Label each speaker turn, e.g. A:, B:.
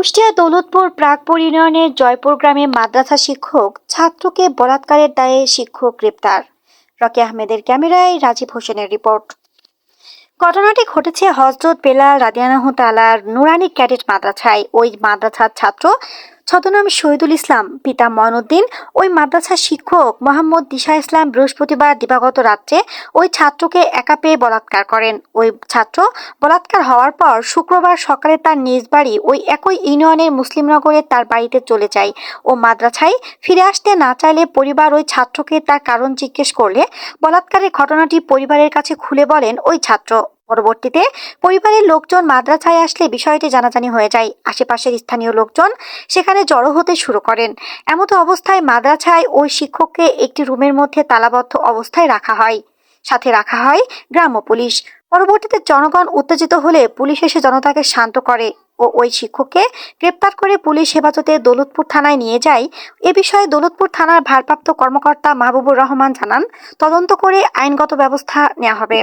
A: কুষ্টিয়া দৌলতপুর প্রাকপুর ইউনিয়নের জয়পুর গ্রামে মাদ্রাসা শিক্ষক ছাত্রকে বলাৎকারের দায়ে শিক্ষক গ্রেপ্তার। রকি আহমেদের ক্যামেরায় রাজীব হোসেনের রিপোর্ট। ঘটনাটি ঘটেছে হজরত বেলাল রাদিয়াল্লাহু তাআলার নুরানি ক্যাডেট মাদ্রাসায়। ওই মাদ্রাসার ছাত্র ছদ্মনাম শহীদুল ইসলাম, পিতা ময়নুদ্দিন, ওই মাদ্রাসার শিক্ষক মোহাম্মদ দিশা ইসলাম বৃহস্পতিবার দিবাগত রাত্রে ওই ছাত্রকে একা পেয়ে বলাৎকার করেন। ওই ছাত্র বলাৎকার হওয়ার পর শুক্রবার সকালে তার নিজ বাড়ি ওই একই ইউনিয়নের মুসলিমনগরে তার বাড়িতে চলে যায় ও মাদ্রাসায় ফিরে আসতে না চাইলে পরিবার ওই ছাত্রকে তার কারণ জিজ্ঞেস করলে বলাৎকারের ঘটনাটি পরিবারের কাছে খুলে বলেন ওই ছাত্র। পরবর্তীতে পরিবারের লোকজন মাদ্রাসায় আসলে বিষয়টি জানাজানি হয়ে যায়। আশেপাশের স্থানীয় লোকজন সেখানে জড়ো হতে শুরু করেন। এমতো অবস্থায় মাদ্রাসায় ওই শিক্ষককে একটি রুমের মধ্যে তালাবদ্ধ অবস্থায় রাখা হয়। সাথে রাখা হয় গ্রাম্য পুলিশ। পরবর্তীতে জনগণ উত্তেজিত হলে পুলিশ এসে জনতাকে শান্ত করে ও ওই শিক্ষককে গ্রেপ্তার করে পুলিশ হেফাজতে দৌলতপুর থানায় নিয়ে যায়। এ বিষয়ে দৌলতপুর থানার ভারপ্রাপ্ত কর্মকর্তা মাহবুবুর রহমান জানান, তদন্ত করে আইনগত ব্যবস্থা নেওয়া হবে।